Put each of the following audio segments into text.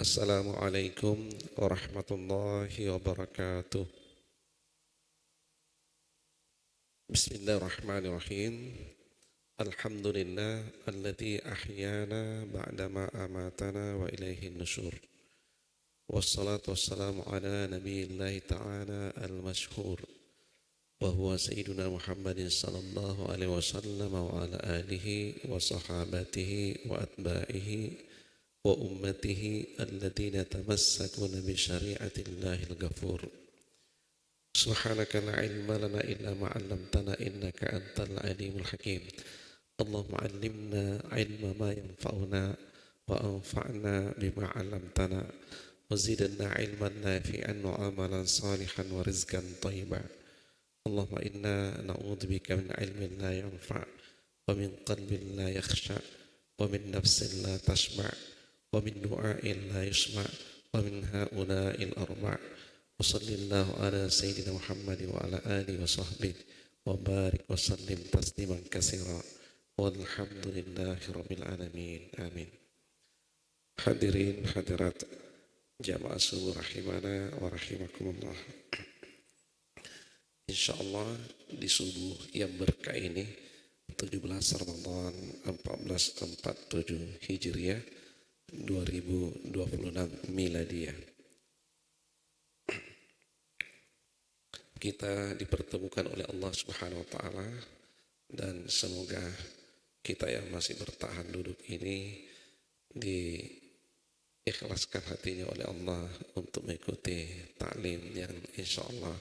Assalamualaikum warahmatullahi wabarakatuh. Bismillahirrahmanirrahim. Alhamdulillah alladzi ahyana ba'dama amatana wa ilaihin nusyur. Wassalatu wassalamu ala nabiyillahi ta'ala al-mashhur wa huwa sayyiduna Muhammadin sallallahu alaihi wasallam wa ala alihi wa sahabatihi wa atba'ihi wa ummatihi alladhina tamassakuna bi syari'atillahil ghafur. Subhanaka la ilma lana illa ma 'allamtana innaka antal alimul hakim. Allahumma 'allimna 'ilma ma yanfa'una wa anfa'na bima 'allamtana wa zidna 'ilman nafi'an wa amalan salihan wa rizqan thayyiban. Allahumma inna na'udzubika min 'ilmin la yanfa' wa min qalbin la yakhsha wa min nafsin la tashba' wa min du'ain la yusma' wa min ha'ula'il arba' wa sallallahu ala sayyidina Muhammad wa ala alihi wa sahbihi wa barik wa sallim tasliman katsira walhamdulillahi rabbil alamin amin. Hadirin hadirat jamaah subuh rahimana wa rahimakumullah. Insyaallah di subuh yang berkah ini 17 Ramadan 1447 Hijriah 2026 Miladiyah, kita dipertemukan oleh Allah Subhanahu wa taala, dan semoga kita yang masih bertahan duduk ini diikhlaskan hatinya oleh Allah untuk mengikuti taklim yang insya Allah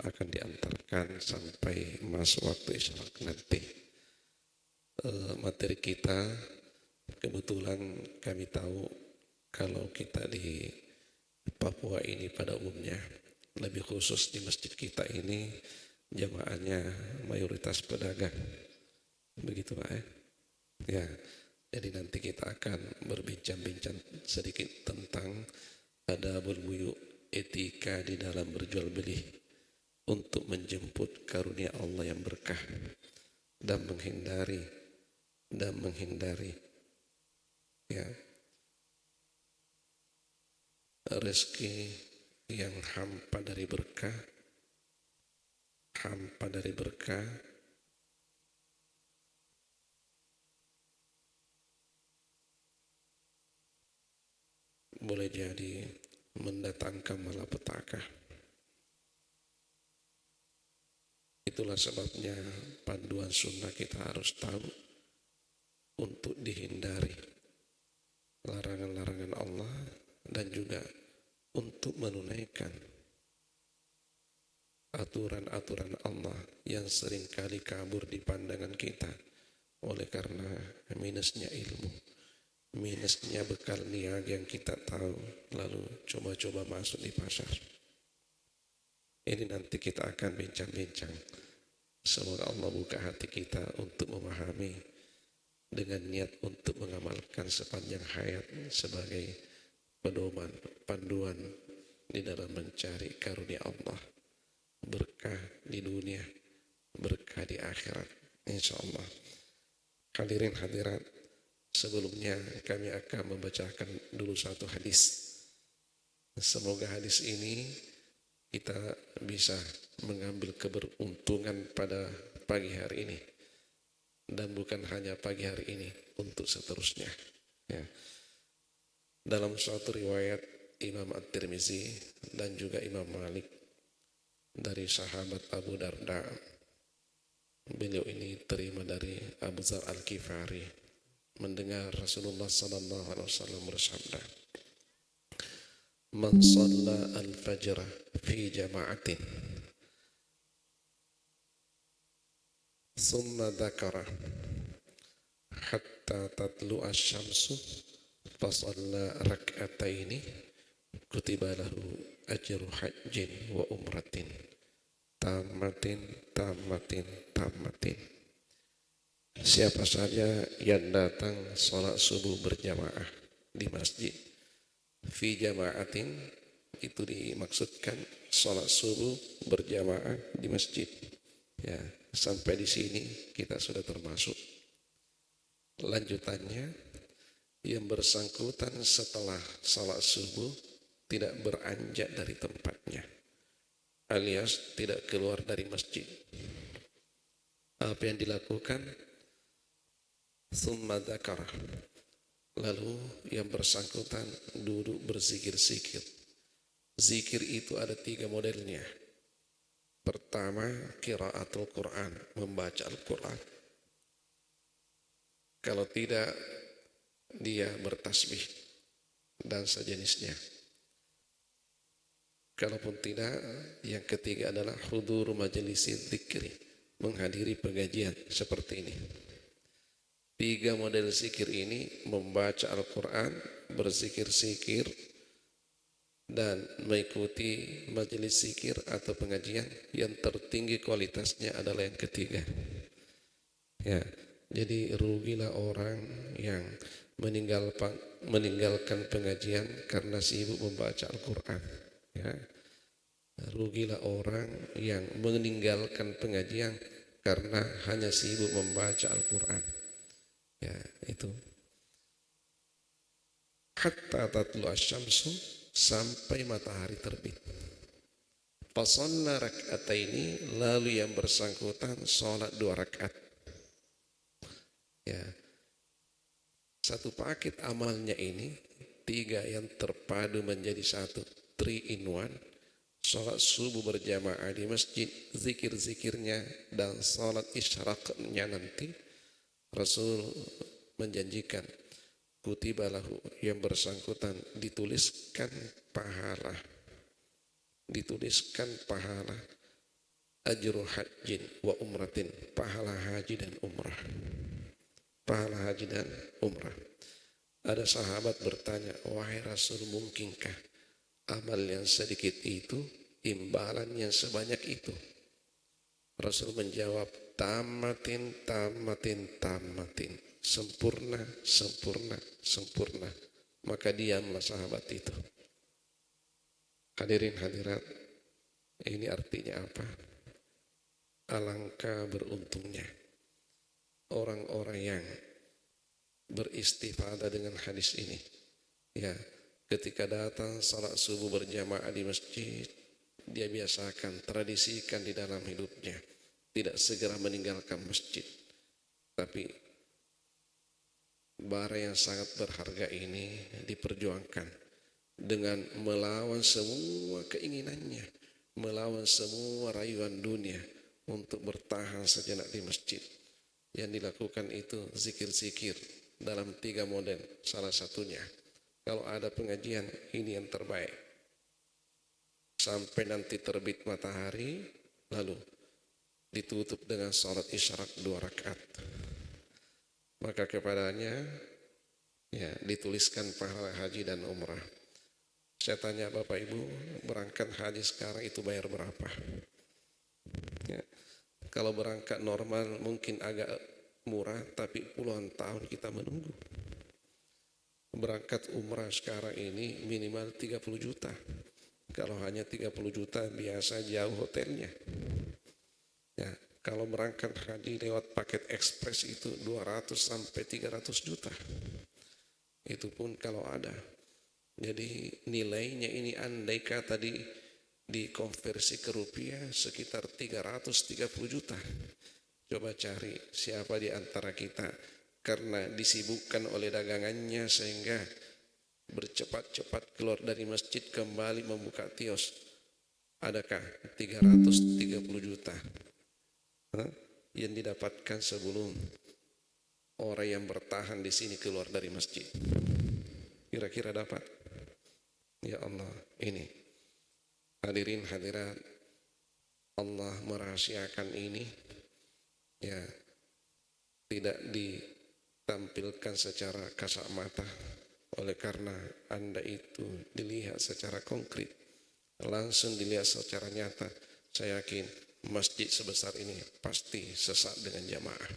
akan diantarkan sampai masuk waktu isyarat nanti. Materi kita, kebetulan kami tahu kalau kita di Papua ini pada umumnya, lebih khusus di masjid kita ini, jamaahnya mayoritas pedagang. Begitu Pak ya? Jadi nanti kita akan berbincang-bincang sedikit tentang adabul buyu, etika di dalam berjual beli untuk menjemput karunia Allah yang berkah dan menghindari ya rezeki yang hampa dari berkah, boleh jadi mendatangkan malapetaka. Itulah sebabnya panduan sunnah kita harus tahu untuk dihindari larangan-larangan Allah dan juga untuk menunaikan aturan-aturan Allah yang seringkali kabur di pandangan kita oleh karena minusnya ilmu, minusnya bekal niaga yang kita tahu, lalu coba-coba masuk di pasar. Ini nanti kita akan bincang-bincang. Semoga Allah buka hati kita untuk memahami dengan niat untuk mengamalkan sepanjang hayat sebagai pedoman, panduan di dalam mencari karunia Allah, berkah di dunia, berkah di akhirat, insya Allah. Hadirin hadirat, sebelumnya kami akan membacakan dulu satu hadis. Semoga hadis ini kita bisa mengambil keberuntungan pada pagi hari ini, dan bukan hanya pagi hari ini, untuk seterusnya ya. Dalam suatu riwayat Imam At-Tirmizi dan juga Imam Malik dari sahabat Abu Darda, beliau ini terima dari Abu Dzar Al-Ghifari, mendengar Rasulullah sallallahu alaihi wasallam bersabda, "Man shalla al-fajr fi jama'atin thumma dzakara hatta tatlu asy-syamsu fa shalla rak'ataini kutiba lahu ajru hajjin wa umratin tamatin." Siapa saja yang datang sholat subuh berjamaah di masjid, fi jama'atin itu dimaksudkan sholat subuh berjamaah di masjid ya. Sampai di sini kita sudah termasuk. Lanjutannya, yang bersangkutan setelah salat subuh tidak beranjak dari tempatnya, alias tidak keluar dari masjid. Apa yang dilakukan? Tsumma dzakara, lalu yang bersangkutan duduk berzikir-zikir. Zikir itu ada 3 modelnya. Pertama, qiraatul Quran, membaca Al-Quran. Kalau tidak, dia bertasbih dan sejenisnya. Kalaupun tidak, yang ketiga adalah hudur majelis dzikri, menghadiri pengajian seperti ini. 3 model zikir ini, membaca Al-Quran, berzikir-zikir, dan mengikuti majelis zikir atau pengajian, yang tertinggi kualitasnya adalah yang ketiga. Ya, jadi rugilah orang yang meninggalkan pengajian karena sibuk membaca Al-Quran. Ya, rugilah orang yang meninggalkan pengajian karena hanya sibuk membaca Al-Quran. Ya, itu. Hatta tatlu asyamsu, sampai matahari terbit. Fasalla rak'ataini, lalu yang bersangkutan sholat 2 rakaat. Ya, satu paket amalnya ini 3 yang terpadu menjadi satu, 3 in 1. Sholat subuh berjamaah di masjid, zikir-zikirnya, dan sholat isyraqnya nanti. Rasul menjanjikan kutiba lahu, yang bersangkutan dituliskan pahala ajru hajjin wa umratin, pahala haji dan umrah. Ada sahabat bertanya, wahai Rasul, mungkinkah amal yang sedikit itu imbalan yang sebanyak itu? Rasul menjawab, tamatin, sempurna. Maka diamlah sahabat itu. Hadirin hadirat, ini artinya apa? Alangkah beruntungnya orang-orang yang beristifadah dengan hadis ini. Ya, ketika datang salat subuh berjamaah di masjid, dia biasakan, tradisikan di dalam hidupnya, tidak segera meninggalkan masjid. Tapi bara yang sangat berharga ini diperjuangkan dengan melawan semua keinginannya, melawan semua rayuan dunia untuk bertahan sejenak di masjid. Yang dilakukan itu zikir-zikir dalam 3 model. Salah satunya, kalau ada pengajian, ini yang terbaik. Sampai nanti terbit matahari, lalu ditutup dengan sholat isyraq 2 rakaat. Maka kepadanya ya dituliskan pahala haji dan umrah. Saya tanya Bapak Ibu, berangkat haji sekarang itu bayar berapa? Ya, kalau berangkat normal mungkin agak murah, tapi puluhan tahun kita menunggu. Berangkat umrah sekarang ini minimal 30 juta. Kalau hanya 30 juta biasa jauh hotelnya. Ya, kalau berangkat haji lewat paket ekspres itu 200 sampai 300 juta. Itu pun kalau ada. Jadi nilainya ini andai kata dikonversi ke rupiah sekitar 330 juta. Coba cari siapa di antara kita karena disibukkan oleh dagangannya sehingga bercepat-cepat keluar dari masjid kembali membuka kios. Adakah 330 juta yang didapatkan sebelum orang yang bertahan di sini keluar dari masjid? Kira-kira dapat? Ya Allah, ini hadirin hadirat, Allah merahasiakan ini ya tidak ditampilkan secara kasat mata, oleh karena Anda itu dilihat secara konkret, langsung dilihat secara nyata. Saya yakin masjid sebesar ini pasti sesat dengan jamaah,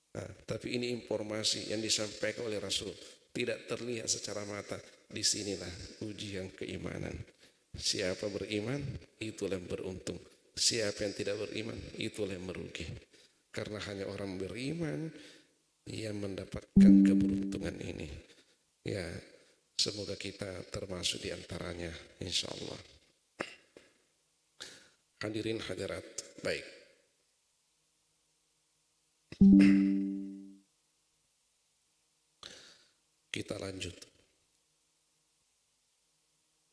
Nah, tapi ini informasi yang disampaikan oleh Rasul, tidak terlihat secara mata. Disinilah ujian keimanan. Siapa beriman, itulah yang beruntung. Siapa yang tidak beriman, itulah yang merugi. karena hanya orang beriman yang mendapatkan keberuntungan ini. Ya, semoga kita termasuk di antaranya, insya Allah. Hadirin hadirat, baik. Kita lanjut.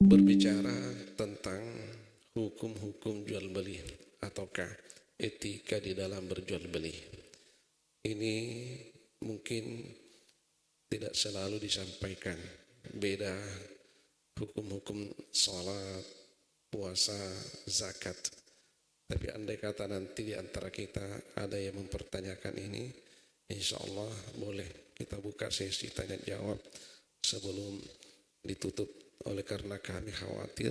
Berbicara tentang hukum-hukum jual beli ataukah etika di dalam berjual beli. Ini mungkin tidak selalu disampaikan. Beda hukum-hukum sholat, puasa, zakat. Tapi andai kata nanti di antara kita ada yang mempertanyakan ini, insya Allah boleh kita buka sesi tanya jawab sebelum ditutup. Oleh karena kami khawatir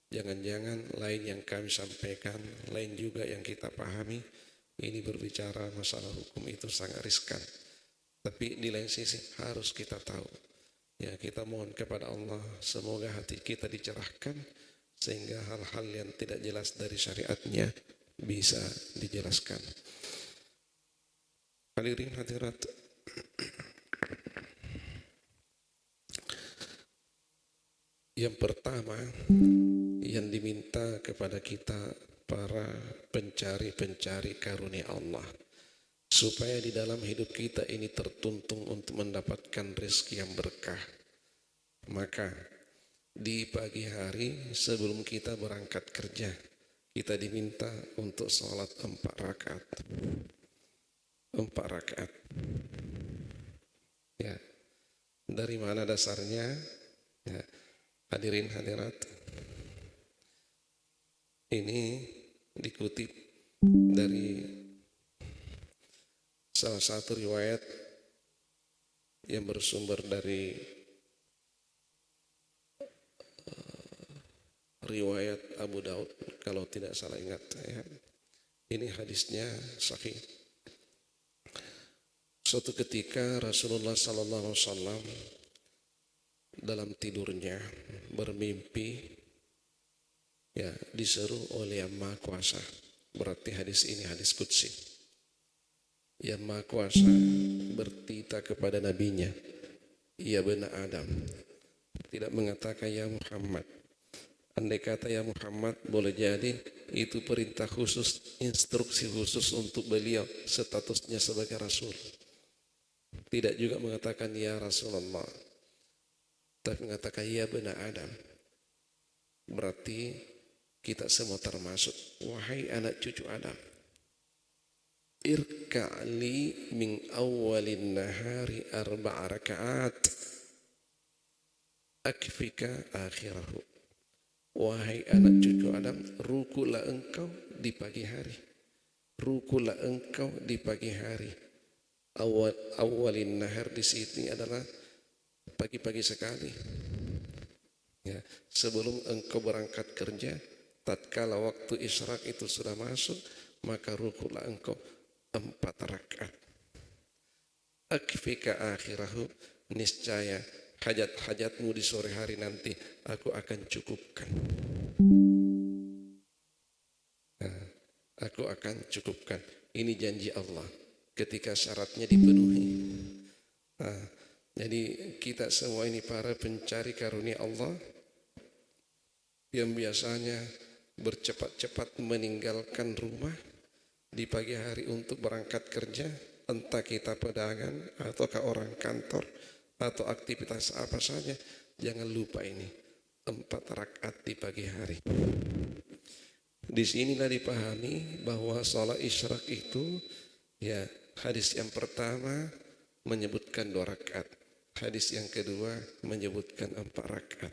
jangan-jangan lain yang kami sampaikan, lain juga yang kita pahami. Ini berbicara masalah hukum itu sangat riskan. Tapi di lain sisi harus kita tahu. Ya, kita mohon kepada Allah semoga hati kita dicerahkan sehingga hal-hal yang tidak jelas dari syariatnya bisa dijelaskan. Hadirin hadirat, yang pertama yang diminta kepada kita para pencari-pencari karunia Allah, supaya di dalam hidup kita ini tertuntung untuk mendapatkan rezeki yang berkah. Maka di pagi hari sebelum kita berangkat kerja, kita diminta untuk sholat 4 rakaat. 4 rakaat. Ya, dari mana dasarnya? Ya, hadirin hadirat, ini dikutip dari salah satu riwayat yang bersumber dari riwayat Abu Daud kalau tidak salah ingat ya. Ini hadisnya sahih. Suatu ketika Rasulullah sallallahu alaihi wasallam dalam tidurnya bermimpi ya diseru oleh Yang Maha Kuasa. Berarti hadis ini hadis qudsi. Yang Maha Kuasa bertita kepada nabinya, ya benar Adam, tidak mengatakan ya Muhammad. Andai kata ya Muhammad, boleh jadi itu perintah khusus, instruksi khusus untuk beliau statusnya sebagai Rasul. Tidak juga mengatakan ya Rasulullah, tapi mengatakan ya benar Adam. Berarti kita semua termasuk. Wahai anak cucu Adam, irka'li min awalin nahari 4 rakaat akfika akhirahu. Wahai anak cucu Adam, rukulah engkau di pagi hari. Rukulah engkau di pagi hari. Awalin nahar di sini adalah pagi-pagi sekali. Ya, sebelum engkau berangkat kerja, tatkala waktu isyraq itu sudah masuk, maka rukulah engkau 4 rakaat. Akfika akhirahu, niscaya hajat-hajatmu di sore hari nanti aku akan cukupkan. Nah, aku akan cukupkan. Ini janji Allah ketika syaratnya dipenuhi. Nah, jadi kita semua ini para pencari karunia Allah yang biasanya bercepat-cepat meninggalkan rumah di pagi hari untuk berangkat kerja, entah kita pedagang ataukah orang kantor atau aktivitas apa saja, jangan lupa ini 4 rakaat di pagi hari. Di sinilah dipahami bahwa sholat isyraq itu ya, hadis yang pertama menyebutkan 2 rakaat, hadis yang kedua menyebutkan 4 rakaat,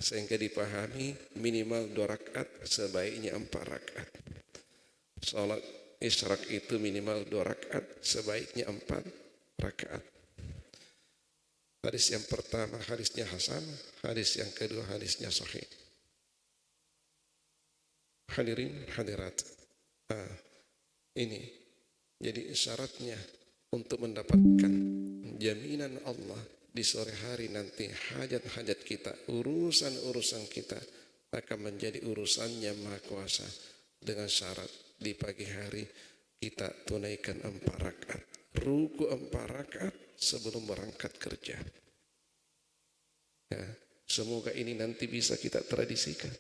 sehingga dipahami minimal 2 rakaat, sebaiknya 4 rakaat. Sholat isyraq itu minimal 2 rakaat, sebaiknya 4 rakaat. Hadis yang pertama hadisnya hasan, hadis yang kedua hadisnya sahih. Hadirin hadirat, ini jadi syaratnya untuk mendapatkan jaminan Allah di sore hari nanti. Hajat-hajat kita, urusan-urusan kita akan menjadi urusannya Maha Kuasa, dengan syarat di pagi hari kita tunaikan 4 rakaat. Ruku 4 rakaat sebelum berangkat kerja. Ya, semoga ini nanti bisa kita tradisikan.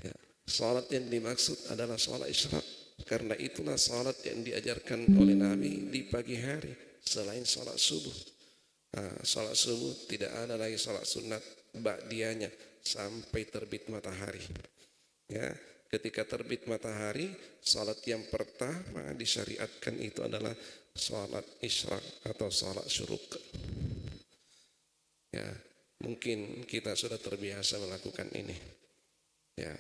Ya, salat yang dimaksud adalah salat isyraq, karena itulah salat yang diajarkan oleh Nabi di pagi hari selain salat subuh. Nah, salat subuh tidak ada lagi salat sunat ba'diyahnya sampai terbit matahari. Ya, ketika terbit matahari, salat yang pertama disyariatkan itu adalah salat isyraq atau salat syuruk. Ya, mungkin kita sudah terbiasa melakukan ini. Ya.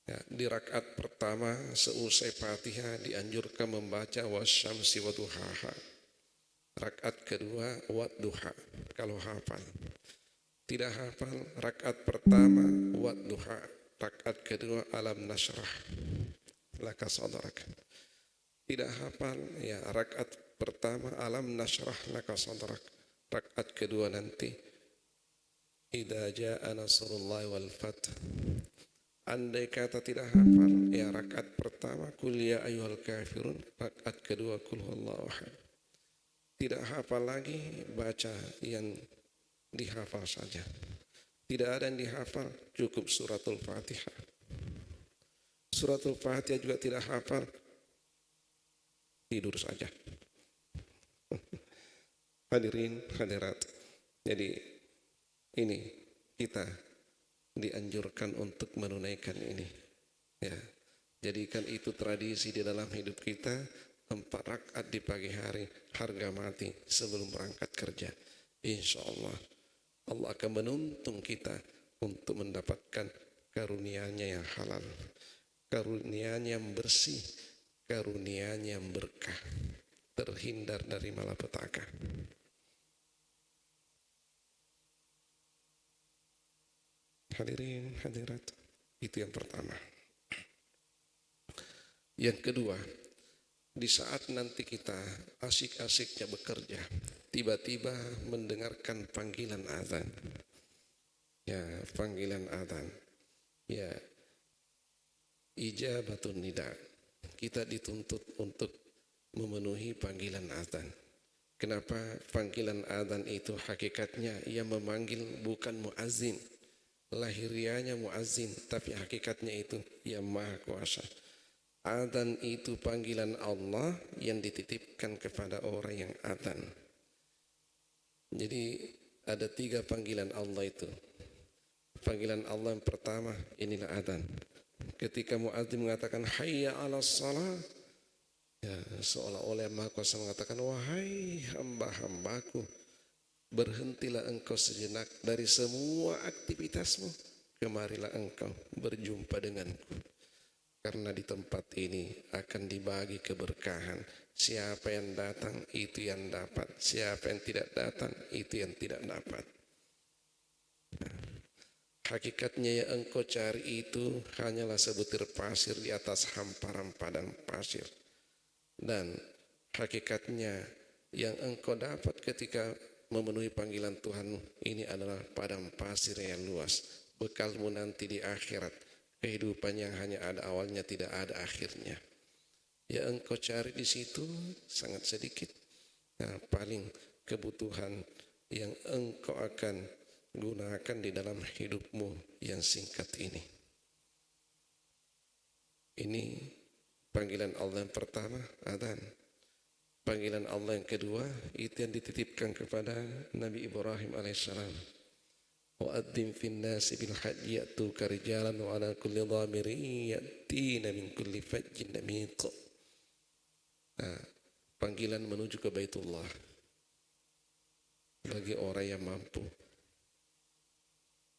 Ya, di rakaat pertama seusai Fatihah dianjurkan membaca wasyamsi waduhaha. Rakaat kedua wadduha kalau hafal. Tidak hafal, rakaat pertama wadduha, rakaat kedua alam nasrah laka sadrak. Tidak hafal, ya rakaat pertama alam nasrah laka sadrak, rakaat kedua nanti idza jaa nasrullahi wal fath. Andai kata tidak hafal, ya rakaat pertama kul ya ayyuhal kafirun, rakaat kedua kul huwallahu ahad. Tidak hafal lagi, baca yang dihafal saja. Tidak ada yang dihafal, cukup suratul Fatihah. Suratul Fatihah juga tidak hafal, tidur saja. Hadirin hadirat, jadi ini kita dianjurkan untuk menunaikan ini. Ya, jadikan itu tradisi di dalam hidup kita. 4 rakaat di pagi hari harga mati sebelum berangkat kerja. Insya Allah Allah akan menuntun kita untuk mendapatkan karunia-Nya yang halal, karunia-Nya yang bersih, karunia-Nya yang berkah, terhindar dari malapetaka. Hadirin hadirat, itu yang pertama. Yang kedua, di saat nanti kita asik-asiknya bekerja, tiba-tiba mendengarkan panggilan azan. Ya, panggilan azan. Ya, ijabatun nida. Kita dituntut untuk memenuhi panggilan azan. Kenapa panggilan azan itu hakikatnya ia memanggil bukan muazzin. Lahirianya muazzin, tapi hakikatnya itu ia maha kuasa. Adzan itu panggilan Allah yang dititipkan kepada orang yang adzan. Jadi ada 3 panggilan Allah itu. Panggilan Allah yang pertama inilah adzan. Ketika muadzin mengatakan hayya 'alas shalah, ya seolah-olah Maha Kuasa mengatakan wahai hamba-hambaku, berhentilah engkau sejenak dari semua aktivitasmu, kemarilah engkau berjumpa denganku. Karena di tempat ini akan dibagi keberkahan. Siapa yang datang itu yang dapat, siapa yang tidak datang itu yang tidak dapat. Hakikatnya yang engkau cari itu hanyalah sebutir pasir di atas hamparan padang pasir. Dan hakikatnya yang engkau dapat ketika memenuhi panggilan Tuhanmu ini adalah padang pasir yang luas. Bekalmu nanti di akhirat. Kehidupan yang hanya ada awalnya, tidak ada akhirnya. Ya engkau cari di situ sangat sedikit. Nah, paling kebutuhan yang engkau akan gunakan di dalam hidupmu yang singkat ini. Ini panggilan Allah yang pertama, adzan. Panggilan Allah yang kedua itu yang dititipkan kepada Nabi Ibrahim alaihissalam. Wa'adzim fin nasi bil hajji ya'tuka rijalan wa ala kulli dhamirin ya'tina min kulli fajjin amiq. Nah, panggilan menuju ke Baitullah bagi orang yang mampu.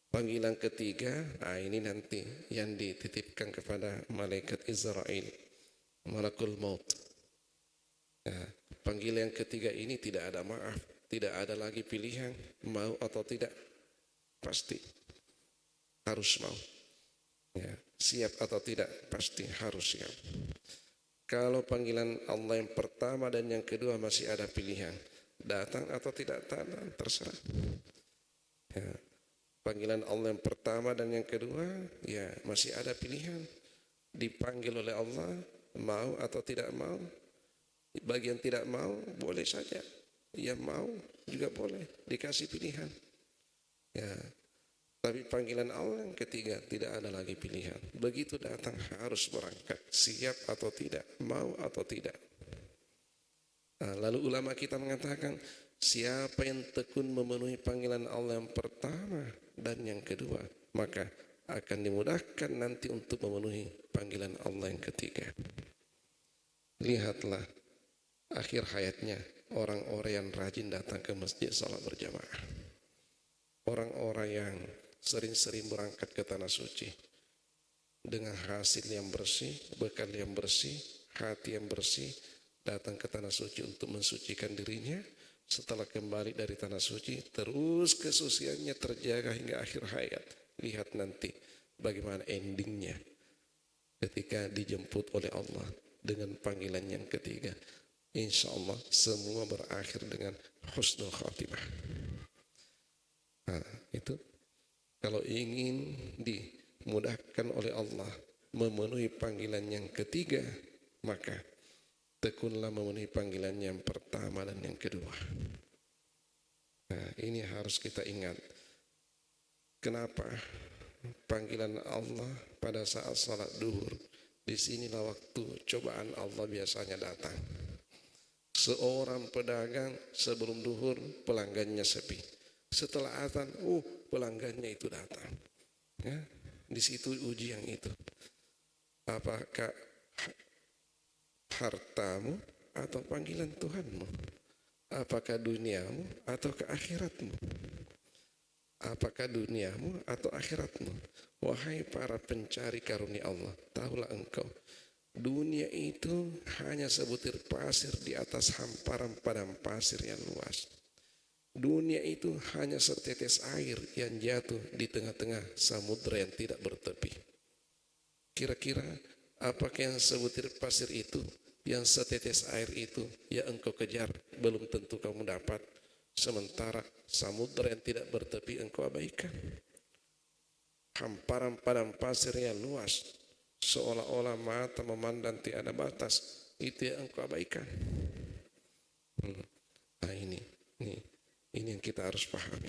Panggilan ketiga, ini nanti yang dititipkan kepada malaikat Israel, malakul maut. Nah, panggilan yang ketiga ini tidak ada maaf, tidak ada lagi pilihan mau atau tidak. Pasti harus mau, ya, siap atau tidak pasti harus siap. Kalau panggilan Allah yang pertama dan yang kedua masih ada pilihan, datang atau tidak datang terserah. Ya, panggilan Allah yang pertama dan yang kedua ya masih ada pilihan, dipanggil oleh Allah, mau atau tidak mau. Bagi yang tidak mau boleh saja, yang mau juga boleh, dikasih pilihan. Ya, tapi panggilan Allah yang ketiga tidak ada lagi pilihan. Begitu datang harus berangkat, siap atau tidak, mau atau tidak. Nah, lalu ulama kita mengatakan, siapa yang tekun memenuhi panggilan Allah yang pertama dan yang kedua, maka akan dimudahkan nanti untuk memenuhi panggilan Allah yang ketiga. Lihatlah akhir hayatnya orang-orang yang rajin datang ke masjid salat berjamaah. Orang-orang yang sering-sering berangkat ke tanah suci dengan hasil yang bersih, bekal yang bersih, hati yang bersih, datang ke tanah suci untuk mensucikan dirinya. Setelah kembali dari tanah suci, terus kesuciannya terjaga hingga akhir hayat. Lihat nanti bagaimana endingnya ketika dijemput oleh Allah dengan panggilan yang ketiga. Insya Allah semua berakhir dengan husnul khatimah. Nah, itu kalau ingin dimudahkan oleh Allah memenuhi panggilan yang ketiga, maka tekunlah memenuhi panggilan yang pertama dan yang kedua. Nah, ini harus kita ingat. Kenapa panggilan Allah pada saat salat duhur? Disinilah waktu cobaan Allah biasanya datang. Seorang pedagang sebelum duhur pelanggannya sepi. Setelah azan, pelanggannya itu datang. Ya, di situ ujian itu. Apakah hartamu atau panggilan Tuhanmu? Apakah duniamu atau ke akhiratmu? Apakah duniamu atau akhiratmu? Wahai para pencari karunia Allah, tahulah engkau, dunia itu hanya sebutir pasir di atas hamparan padang pasir yang luas. Dunia itu hanya setetes air yang jatuh di tengah-tengah samudera yang tidak bertepi. Kira-kira apakah yang sebutir pasir itu, yang setetes air itu yang engkau kejar, belum tentu kamu dapat. Sementara samudera yang tidak bertepi engkau abaikan. Hamparan padang pasir yang luas, seolah-olah mata memandang tiada batas, itu yang engkau abaikan. Nah ini yang kita harus pahami.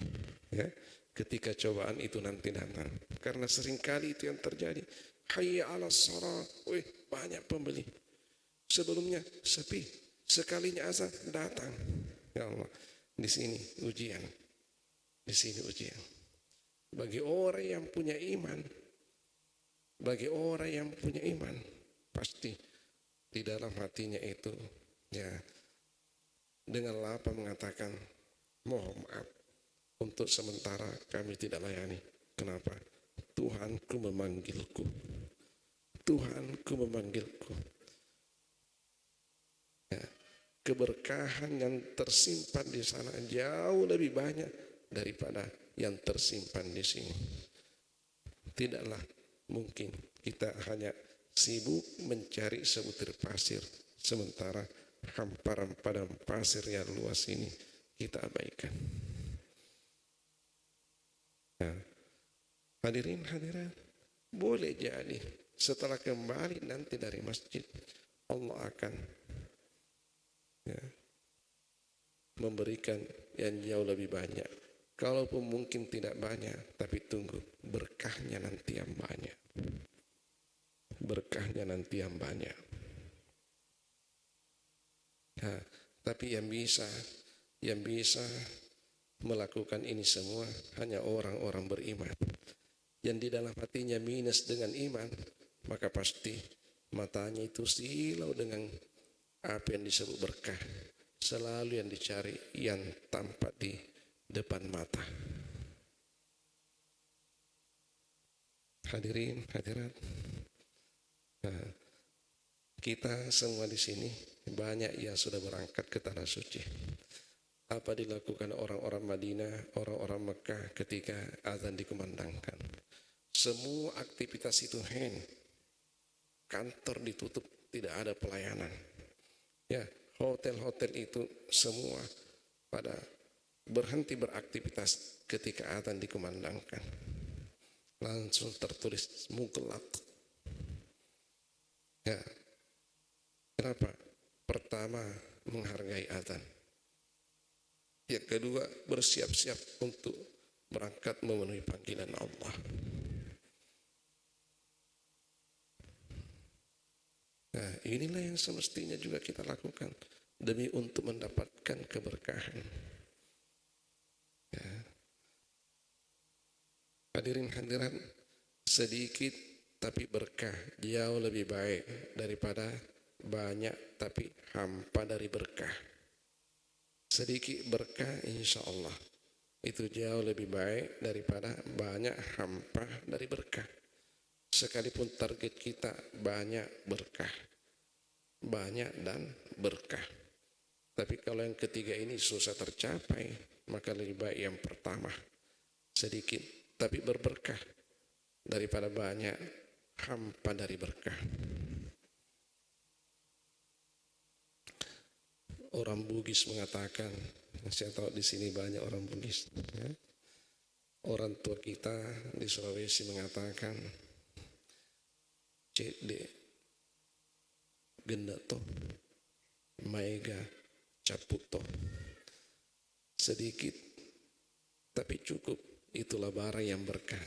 Ya, ketika cobaan itu nanti datang, karena seringkali itu yang terjadi. Hayya 'alas shalah, banyak pembeli. Sebelumnya sepi, sekalinya azan datang. Ya Allah, di sini ujian. Di sini ujian. Bagi orang yang punya iman, pasti di dalam hatinya itu, ya, dengan lapang mengatakan, mohon maaf, untuk sementara kami tidak layani. Kenapa? Tuhanku memanggilku. Ya, keberkahan yang tersimpan di sana jauh lebih banyak daripada yang tersimpan di sini. Tidaklah mungkin kita hanya sibuk mencari sebutir pasir, sementara hamparan padang pasir yang luas ini kita abaikan. Nah, hadirin hadirat, boleh jadi setelah kembali nanti dari masjid, Allah akan memberikan yang jauh lebih banyak. Kalaupun mungkin tidak banyak, tapi tunggu berkahnya nanti yang banyak. Berkahnya nanti yang banyak. Nah, tapi yang bisa melakukan ini semua hanya orang-orang beriman. Yang di dalam hatinya minus dengan iman, maka pasti matanya itu silau dengan apa yang disebut berkah. Selalu yang dicari yang tampak di depan mata. Hadirin, hadirat. Nah, kita semua di sini banyak yang sudah berangkat ke tanah suci. Apa dilakukan orang-orang Madinah, orang-orang Mekah ketika azan dikumandangkan? Semua aktivitas itu kantor ditutup, tidak ada pelayanan. Ya, hotel-hotel itu semua pada berhenti beraktivitas ketika azan dikumandangkan. Langsung tertulis muglaq. Ya, kenapa? Pertama, menghargai azan. Yang kedua, bersiap-siap untuk berangkat memenuhi panggilan Allah. Nah, inilah yang semestinya juga kita lakukan demi untuk mendapatkan keberkahan. Ya. Hadirin hadirat, sedikit tapi berkah jauh lebih baik daripada banyak tapi hampa dari berkah. Sedikit berkah insya Allah itu jauh lebih baik daripada banyak hampa dari berkah. Sekalipun target kita banyak berkah, banyak dan berkah. Tapi kalau yang ketiga ini susah tercapai, maka lebih baik yang pertama, sedikit tapi berberkah daripada banyak hampa dari berkah. Orang Bugis mengatakan, saya tahu di sini banyak orang Bugis. Ya. Orang tua kita di Sulawesi mengatakan, cede gendato maega caputo, sedikit tapi cukup, itulah bara yang berkah.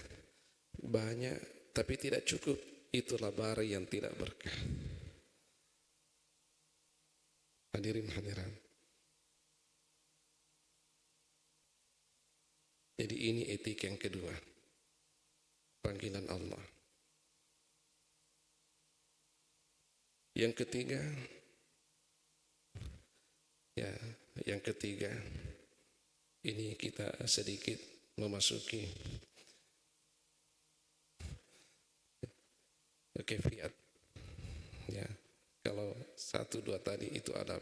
Banyak tapi tidak cukup, itulah bara yang tidak berkah. Hadirin hadirat. Jadi ini etika yang kedua, panggilan Allah. Yang ketiga, yang ketiga, ini kita sedikit memasuki kefiat. Ya, kalau 1, 2 tadi itu adab,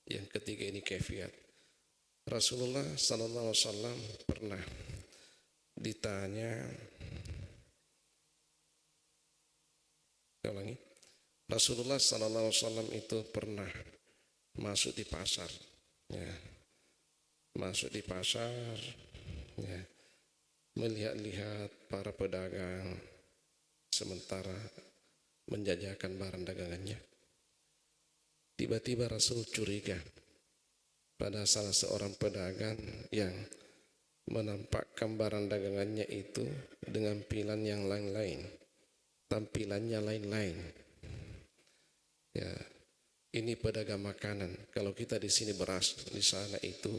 yang ketiga ini kefiat. Rasulullah sallallahu alaihi wasallam pernah ditanya, ulangi. Rasulullah sallallahu alaihi wasallam itu pernah masuk di pasar, ya, masuk di pasar, ya, melihat-lihat para pedagang sementara menjajakan barang dagangannya. Tiba-tiba Rasul curiga pada salah seorang pedagang yang menampakkan barang dagangannya itu dengan tampilan yang lain-lain, tampilannya lain-lain. Ya, ini pedagang makanan. Kalau kita di sini beras, di sana itu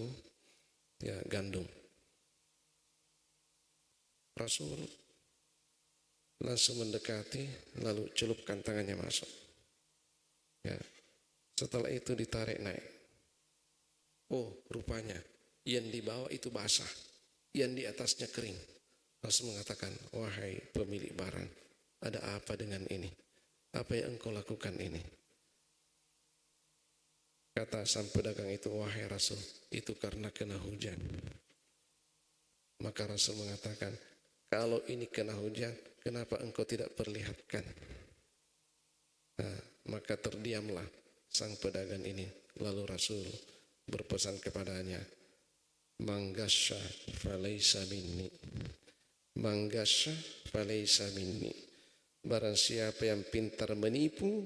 ya gandum. Rasul langsung mendekati, lalu celupkan tangannya masuk. Ya, setelah itu ditarik naik. Oh, rupanya yang di bawah itu basah, yang di atasnya kering. Rasul mengatakan, wahai pemilik barang, ada apa dengan ini? Apa yang engkau lakukan ini? Kata sang pedagang itu, wahai Rasul, itu karena kena hujan. Maka Rasul mengatakan, kalau ini kena hujan, kenapa engkau tidak perlihatkan? Nah, maka terdiamlah sang pedagang ini. Lalu Rasul berpesan kepadanya, manggasya falaysa minni, manggasya falaysa minni. Barang siapa yang pintar menipu,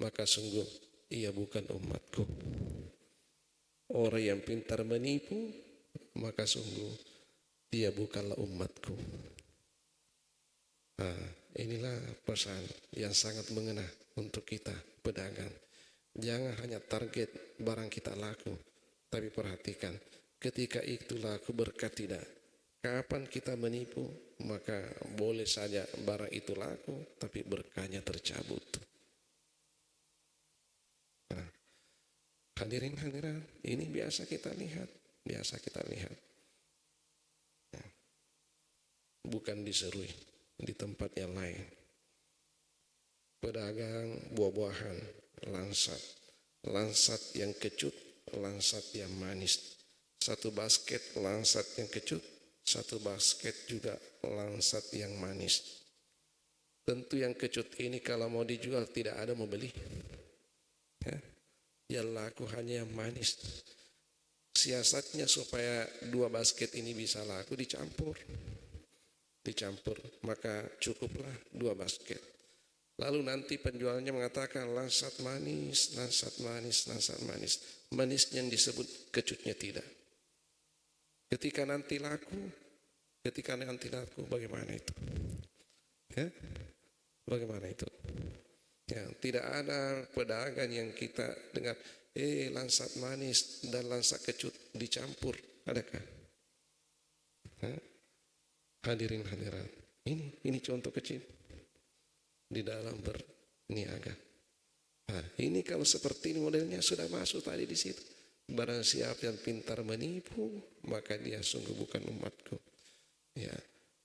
maka sungguh ia bukan umatku. Orang yang pintar menipu, maka sungguh dia bukanlah umatku. Nah, inilah pesan yang sangat mengena untuk kita pedagang. Jangan hanya target barang kita laku, tapi perhatikan ketika itu laku berkah tidak. Kapan kita menipu, maka boleh saja barang itu laku, tapi berkahnya tercabut. Nah, hadirin hadirat, ini biasa kita lihat, Ya. Bukan diserui di tempat yang lain. Pedagang buah-buahan, lansat yang kecut, lansat yang manis. Satu basket lansat yang kecut, satu basket juga lansat yang manis. Tentu yang kecut ini kalau mau dijual tidak ada mau beli. Ya. Yang laku hanya yang manis. Siasatnya supaya 2 basket ini bisa laku dicampur, maka cukuplah 2 basket. Lalu nanti penjualnya mengatakan lansat manis, lansat manis, lansat manis. Manisnya yang disebut, kecutnya tidak. Ketika nanti laku, bagaimana itu? Ya? Bagaimana itu? Ya, tidak ada pedagang yang kita dengar, lansat manis dan lansat kecut dicampur, adakah? Hadirin hadirat, ini contoh kecil di dalam berniaga. Nah, ini kalau seperti ini modelnya sudah masuk tadi di situ. Barang siapa yang pintar menipu, maka dia sungguh bukan umatku. Ya,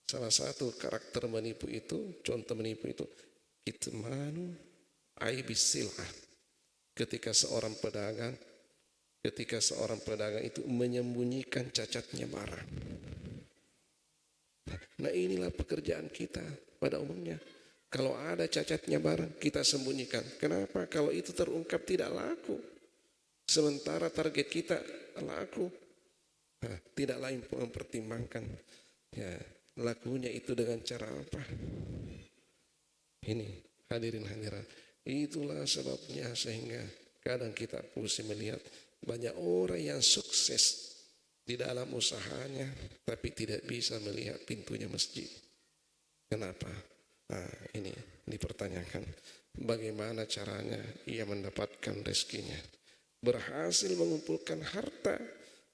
salah satu karakter menipu itu, contoh menipu itu, kitmanu aibis sil'ah. Ketika seorang pedagang itu menyembunyikan cacatnya barang. Nah, inilah pekerjaan kita pada umumnya. Kalau ada cacatnya barang, kita sembunyikan. Kenapa? Kalau itu terungkap tidak laku. Sementara target kita laku. Nah, tidak lain mempertimbangkan ya lakunya itu dengan cara apa. Ini hadirin hadirat. Itulah sebabnya sehingga kadang kita pusing melihat banyak orang yang sukses di dalam usahanya tapi tidak bisa melihat pintunya masjid. Kenapa? Nah, ini dipertanyakan. Bagaimana caranya ia mendapatkan rezekinya? Berhasil mengumpulkan harta,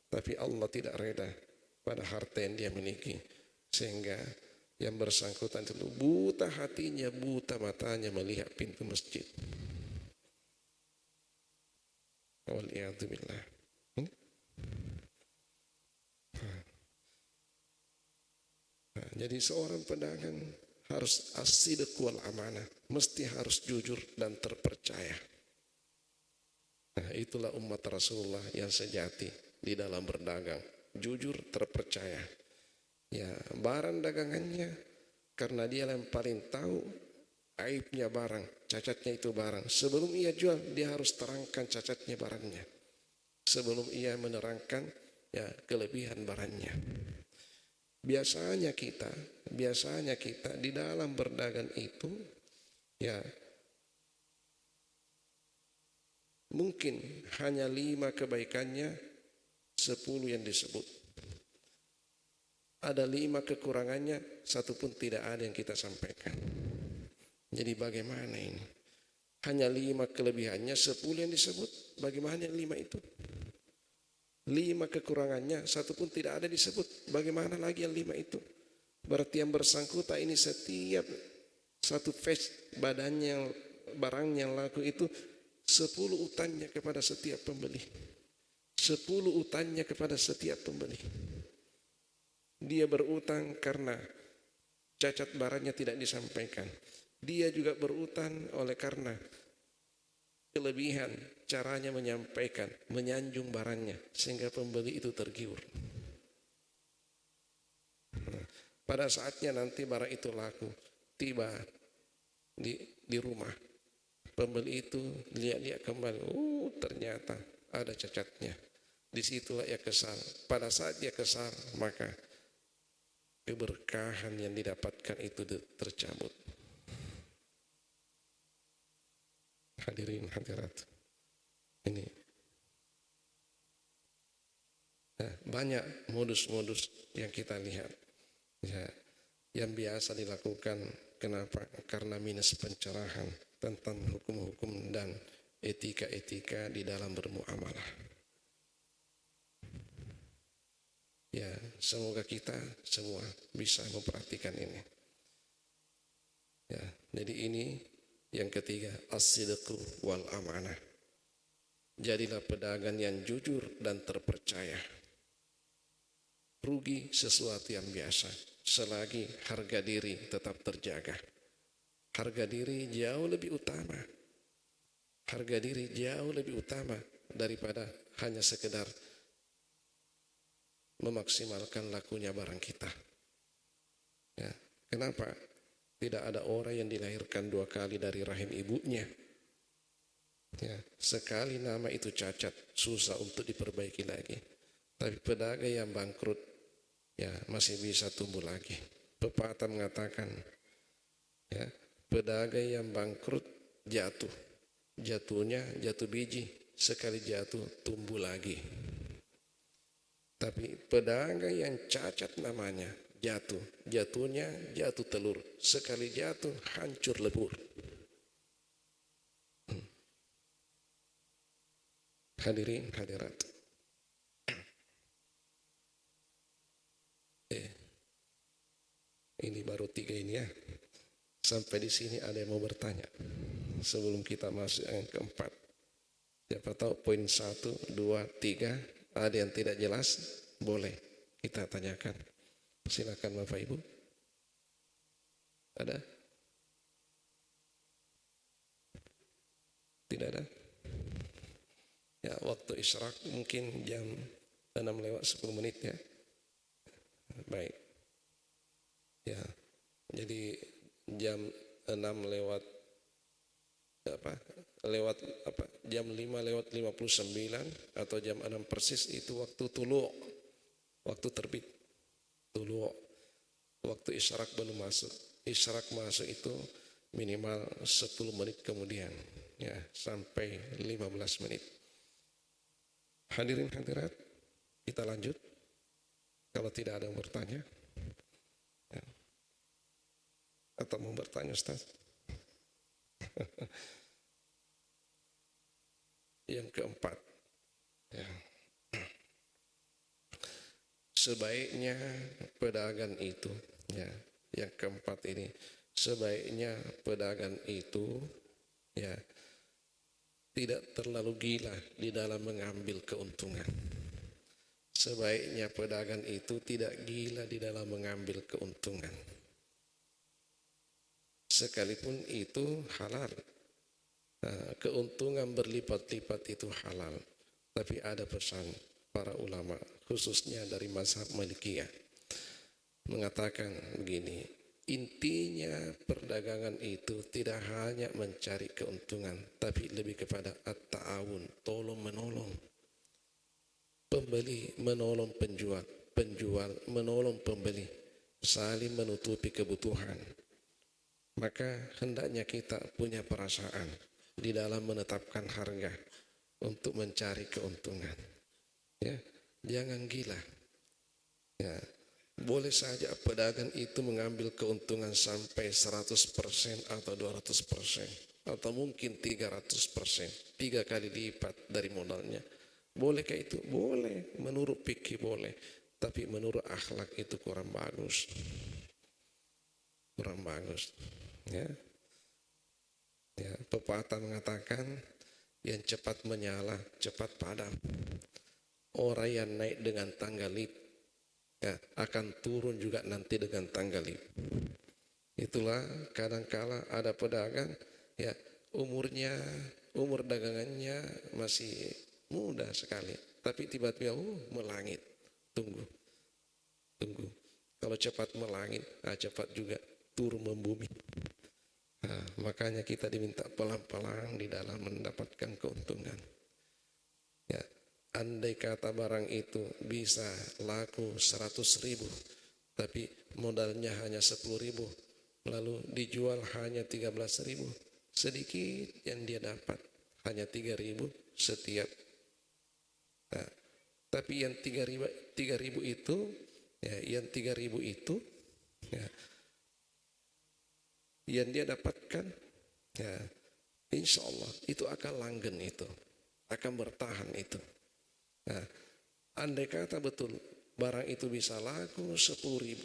tapi Allah tidak reda pada harta yang dia miliki. Sehingga yang bersangkutan itu buta hatinya, buta matanya melihat pintu masjid. Waliyadzubillah. Nah, jadi seorang pedagang harus as-sidq wal amanah, mesti harus jujur dan terpercaya. Nah, itulah umat Rasulullah yang sejati di dalam berdagang, jujur, terpercaya. Ya, barang dagangannya karena dia yang paling tahu aibnya barang, cacatnya itu barang. Sebelum ia jual, dia harus terangkan cacatnya barangnya. Sebelum ia menerangkan ya kelebihan barangnya. Biasanya kita di dalam berdagang itu ya mungkin hanya 5 kebaikannya, 10 yang disebut. Ada 5 kekurangannya, 1 pun tidak ada yang kita sampaikan. Jadi bagaimana ini? Hanya 5 kelebihannya, 10 yang disebut. Bagaimana 5 itu? 5 kekurangannya, 1 pun tidak ada disebut. Bagaimana lagi yang 5 itu? Berarti yang bersangkutan ini setiap satu face badannya, barangnya yang laku itu 10 utangnya kepada setiap pembeli. 10 utangnya kepada setiap pembeli. Dia berutang karena cacat barangnya tidak disampaikan. Dia juga berutang oleh karena kelebihan caranya menyampaikan, menyanjung barangnya sehingga pembeli itu tergiur. Pada saatnya nanti barang itu laku, tiba di rumah, pembeli itu lihat-lihat kembali, ternyata ada cacatnya. Disitulah ia kesal. Pada saat dia kesal, maka keberkahan yang didapatkan itu tercabut. Hadirin hadirat, ini banyak modus-modus yang kita lihat ya, yang biasa dilakukan. Kenapa? Karena minus pencerahan tentang hukum-hukum dan etika-etika di dalam bermuamalah. Ya, semoga kita semua bisa memperhatikan ini. Ya, jadi ini yang ketiga, as-sidqu wal amanah. Jadilah pedagang yang jujur dan terpercaya. Rugi sesuatu yang biasa, selagi harga diri tetap terjaga. Harga diri jauh lebih utama. Harga diri jauh lebih utama daripada hanya sekedar memaksimalkan lakunya barang kita. Ya, kenapa? Tidak ada orang yang dilahirkan 2 kali dari rahim ibunya. Ya, sekali nama itu cacat, susah untuk diperbaiki lagi. Tapi pedagang yang bangkrut, ya masih bisa tumbuh lagi. Pepatah mengatakan, ya Pedagang yang bangkrut jatuh. Jatuhnya jatuh biji. Sekali jatuh tumbuh lagi. Tapi pedagang yang cacat namanya jatuh. Jatuhnya jatuh telur. Sekali jatuh hancur lebur. Hadirin hadirat. Ini baru 3 ini ya. Sampai di sini ada yang mau bertanya. Sebelum kita masuk yang keempat. Siapa tahu poin 1, 2, 3 ada yang tidak jelas, boleh kita tanyakan. Silakan Bapak Ibu. Ada? Tidak ada? Ya, waktu isyraq mungkin jam 6 lewat 10 menit ya. Baik. Ya, jadi jam 6 lewat jam 5 lewat 59 atau jam 6 persis itu waktu tulu', waktu terbit tulu'. Waktu isyraq belum masuk. Isyraq masuk itu minimal 10 menit kemudian ya, sampai 15 menit. Hadirin hadirat, kita lanjut. Kalau tidak ada yang bertanya ya. Atau mau bertanya Ustaz? Yang keempat ya. Sebaiknya pedagang itu ya, yang keempat ini, sebaiknya pedagang itu ya tidak terlalu gila di dalam mengambil keuntungan. Sebaiknya pedagang itu tidak gila di dalam mengambil keuntungan. Sekalipun itu halal. Nah, keuntungan berlipat-lipat itu halal. Tapi ada pesan para ulama, khususnya dari mazhab Malikiyah, mengatakan begini, intinya perdagangan itu tidak hanya mencari keuntungan, tapi lebih kepada at-ta'awun, tolong menolong. Pembeli menolong penjual, penjual menolong pembeli, saling menutupi kebutuhan. Maka hendaknya kita punya perasaan di dalam menetapkan harga untuk mencari keuntungan. Ya, jangan gila. Ya, boleh saja pedagang itu mengambil keuntungan sampai 100% atau 200% atau mungkin 300%, 3 kali lipat dari modalnya. Bolehkah itu? Boleh. Menurut fikih boleh. Tapi menurut akhlak itu kurang bagus. Kurang bagus. Ya. Ya, pepatah mengatakan yang cepat menyala, cepat padam. Orang yang naik dengan tangga lift ya, akan turun juga nanti dengan tangga lift. Itulah kadangkala ada pedagang ya, umur dagangannya masih muda sekali, tapi tiba-tiba melangit. Tunggu. Kalau cepat melangit, cepat juga turun membumi. Nah, makanya kita diminta pelan-pelan di dalam mendapatkan keuntungan. Ya, andai kata barang itu bisa laku 100.000, tapi modalnya hanya 10.000, lalu dijual hanya 13.000, sedikit yang dia dapat, hanya 3.000 setiap. Nah, tapi yang 3.000 itu, ya, yang 3.000 itu, ya, yang dia dapatkan, ya, insya Allah itu akan langgeng, itu akan bertahan itu. Nah, andai kata betul barang itu bisa laku 10.000,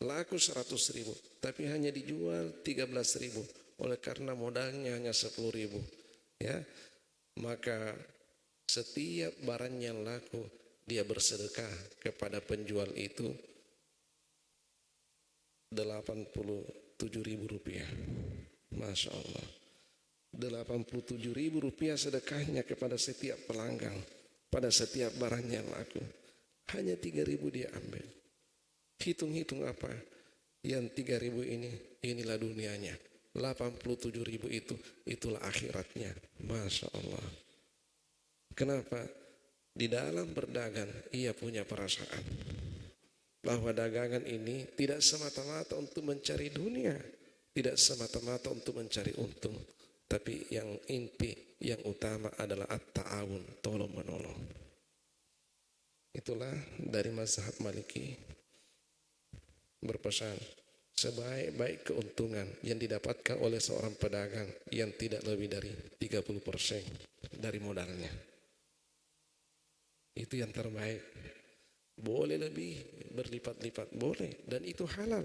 laku 100.000, tapi hanya dijual 13.000, oleh karena modalnya hanya 10.000, ya, maka setiap barang yang laku dia bersedekah kepada penjual itu 87.000 rupiah. Masya Allah, 87.000 rupiah sedekahnya kepada setiap pelanggan, pada setiap barang yang laku. Hanya 3.000 dia ambil. Hitung-hitung apa? Yang 3.000 ini, inilah dunianya. 87.000 itulah akhiratnya. Masya Allah. Kenapa? Di dalam berdagang ia punya perasaan bahwa dagangan ini tidak semata-mata untuk mencari dunia, Tidak semata-mata untuk mencari untung, tapi yang inti, yang utama adalah at-ta'awun, tolong menolong. Itulah dari mazhab Maliki berpesan, sebaik-baik keuntungan yang didapatkan oleh seorang pedagang yang tidak lebih dari 30% dari modalnya. Itu yang terbaik. Boleh lebih, berlipat-lipat, boleh. Dan itu halal.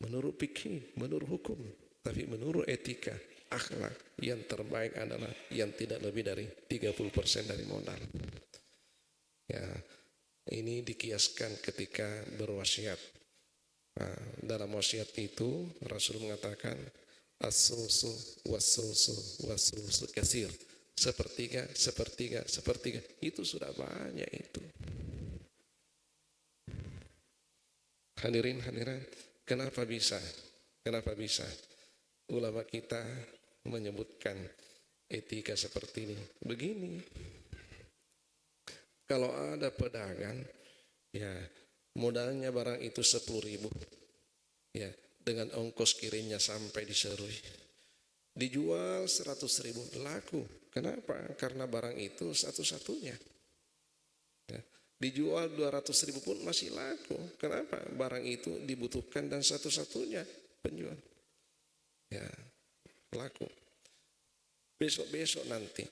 Menurut fikih, menurut hukum. Tapi menurut etika, akhlak, yang terbaik adalah yang tidak lebih dari 30% dari modal. Ya, ini dikiaskan ketika berwasiat. Nah, dalam wasiat itu Rasul mengatakan as-sulsu was-sulsu was-sulsu kasir. Sepertiga, sepertiga, sepertiga. Itu sudah banyak itu. Hadirin hadirat, kenapa bisa? Kenapa bisa? Ulama kita menyebutkan etika seperti ini. Begini, kalau ada pedagang, ya modalnya barang itu 10.000, ya dengan ongkos kirimnya sampai di Serui, dijual 100.000, laku. Kenapa? Karena barang itu satu-satunya. Ya. Dijual 200.000 pun masih laku. Kenapa? Barang itu dibutuhkan dan satu-satunya penjual. Ya, laku. Besok-besok nanti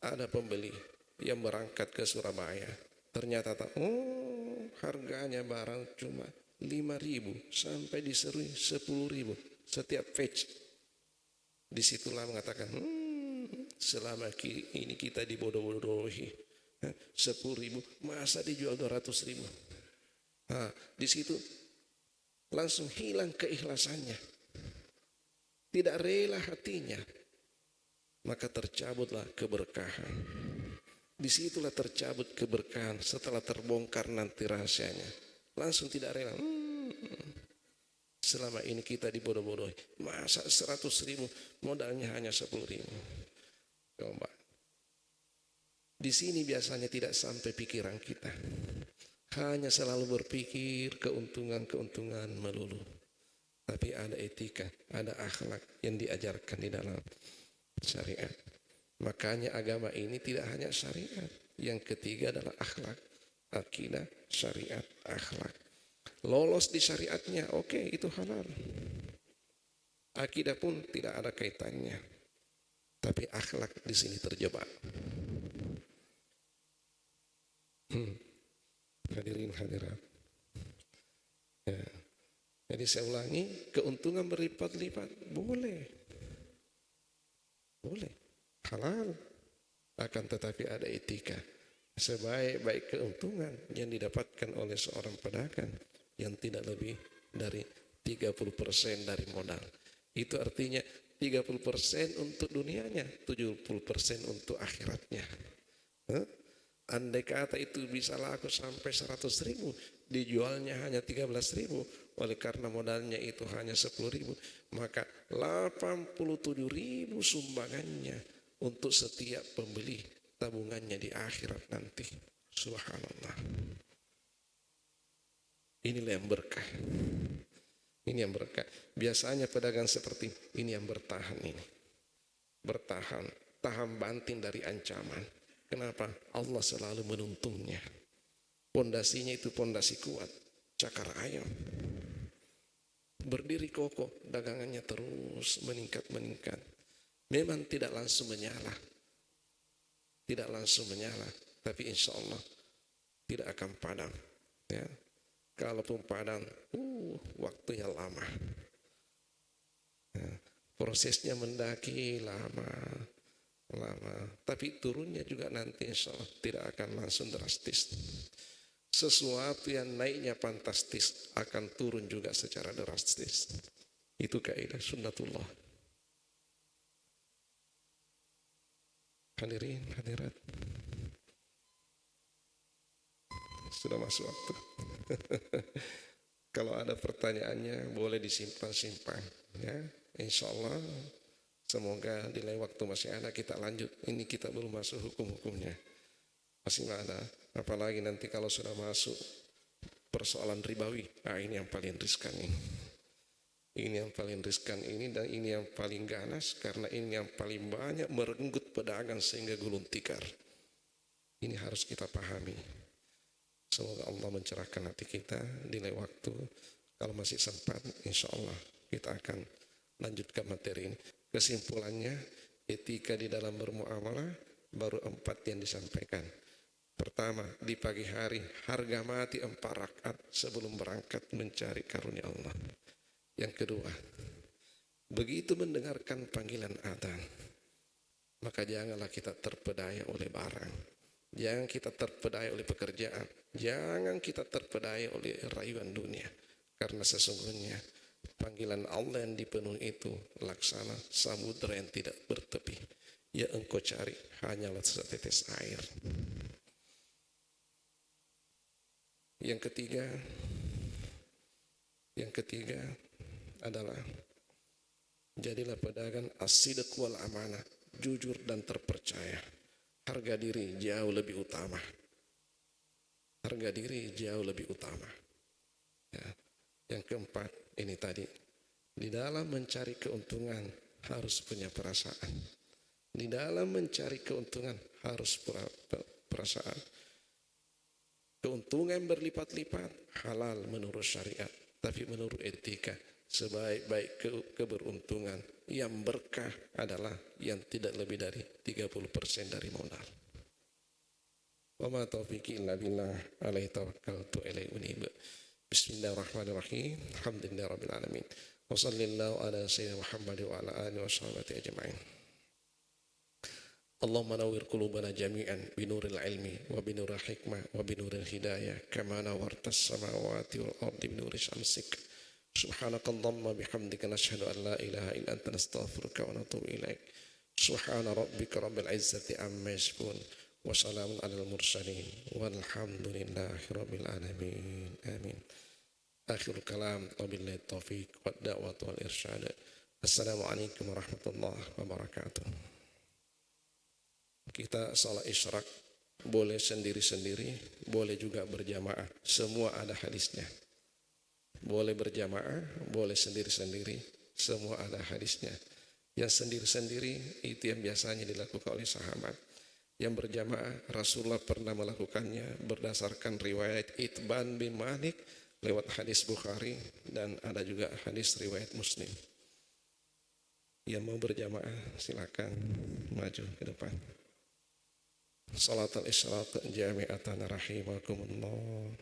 ada pembeli yang berangkat ke Surabaya. Ternyata harganya barang cuma 5.000 sampai diserui 10.000 setiap batch. Disitulah mengatakan, selama ini kita dibodoh-bodohi. 10.000 masa dijual 200.000. Nah, di situ langsung hilang keikhlasannya, tidak rela hatinya, maka tercabutlah keberkahan. Disitulah tercabut keberkahan setelah terbongkar nanti rahasianya. Langsung tidak rela. Selama ini kita dibodoh-bodohi. Masa 100.000 modalnya hanya 10.000. Coba. Di sini biasanya tidak sampai pikiran kita. Hanya selalu berpikir keuntungan-keuntungan melulu. Tapi ada etika, ada akhlak yang diajarkan di dalam syariat. Makanya agama ini tidak hanya syariat. Yang ketiga adalah akhlak. Akidah, syariat, akhlak. Lolos di syariatnya, oke, itu halal. Akidah pun tidak ada kaitannya. Tapi akhlak di sini terjebak. Hadirin hadirat. Ya. Jadi saya ulangi, keuntungan berlipat-lipat boleh. Boleh. Halal. Akan tetapi ada etika. Sebaik-baik keuntungan yang didapatkan oleh seorang pedagang yang tidak lebih dari 30% dari modal. Itu artinya 30% untuk dunianya, 70% untuk akhiratnya. Andai kata itu bisa laku sampai 100.000, dijualnya hanya 13.000, oleh karena modalnya itu hanya 10.000, maka 87.000 sumbangannya untuk setiap pembeli, tabungannya di akhirat nanti. Subhanallah. Inilah yang berkah. Ini yang berkah. Biasanya pedagang seperti ini yang bertahan ini. Bertahan, tahan banting dari ancaman. Kenapa? Allah selalu menuntungnya. Pondasinya itu pondasi kuat, cakar ayam. Berdiri kokoh, dagangannya terus meningkat. Memang tidak langsung menyala. Tidak langsung menyala, tapi insya Allah tidak akan padam. Ya. Kalaupun padam, waktunya lama. Ya. Prosesnya mendaki lama. Tapi turunnya juga nanti insya Allah tidak akan langsung drastis. Sesuatu yang naiknya fantastis akan turun juga secara drastis. Itu kaidah sunnatullah. Hadirin, hadirat. Sudah masuk waktu. Kalau ada pertanyaannya boleh disimpan-simpan. Ya, insya Allah. Semoga di lain waktu masih ada, kita lanjut. Ini kita belum masuk hukum-hukumnya. Masih ada. Apalagi nanti kalau sudah masuk persoalan ribawi. Nah, ini yang paling riskan ini. Ini yang paling riskan ini, dan ini yang paling ganas, karena ini yang paling banyak merenggut pedagang sehingga gulung tikar. Ini harus kita pahami. Semoga Allah mencerahkan hati kita di lain waktu. Kalau masih sempat, insya Allah kita akan lanjutkan materi ini. Kesimpulannya, etika di dalam bermuamalah baru 4 yang disampaikan. Pertama, di pagi hari harga mati 4 rakaat sebelum berangkat mencari karunia Allah. Yang kedua, begitu mendengarkan panggilan adzan, maka janganlah kita terpedaya oleh barang, jangan kita terpedaya oleh pekerjaan, jangan kita terpedaya oleh rayuan dunia, karena sesungguhnya panggilan Allah yang dipenuhi itu laksana samudera yang tidak bertepi. Ya engkau cari hanyalah setetes air. Yang ketiga adalah jadilah pedagang as-sidq wal amanah, jujur dan terpercaya. Harga diri jauh lebih utama. Harga diri jauh lebih utama. Ya. Yang keempat ini tadi, di dalam mencari keuntungan harus punya perasaan. Di dalam mencari keuntungan harus perasaan. Keuntungan berlipat-lipat halal menurut syariat, tapi menurut etika sebaik-baik keberuntungan yang berkah adalah yang tidak lebih dari 30% dari modal. Wa ma taufiqi illa billah, alaihi tawakkaltu ilaihi unib. Bismillahirrahmanirrahim. Alhamdulillahirabbil alamin. Wa sallallahu ala sayyidina Muhammad wa ala alihi washabbihi ajma'in. Allahumma nawwir qulubana jami'an binuril ilmi wa binuril hikmah wa binuril hidayah kama nawwartas samawati wal ardi binuri syamsik. Subhanakallahumma bihamdika nashhadu an la ilaha illa anta nastaghfiruka wa natubu ilaik. Subhana rabbika rabbil izzati amma yasifun wa salamun alal mursalin walhamdulillahi rabbil alamin. Amin. Akhirul kalam wabillahi taufiq wad da'watu wal irsyad. Assalamualaikum warahmatullahi wabarakatuh. Kita salat isyraq boleh sendiri-sendiri, boleh juga berjamaah. Semua ada hadisnya. Boleh berjamaah, boleh sendiri-sendiri, semua ada hadisnya. Yang sendiri-sendiri itu yang biasanya dilakukan oleh sahabat. Yang berjamaah Rasulullah pernah melakukannya berdasarkan riwayat Itban bin Malik lewat hadis Bukhari, dan ada juga hadis riwayat Muslim. Yang mau berjamaah silakan maju ke depan. Salatul isyraq jami'atan rahimakumullah.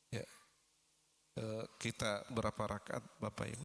Ya, kita berapa rakaat Bapak Ibu?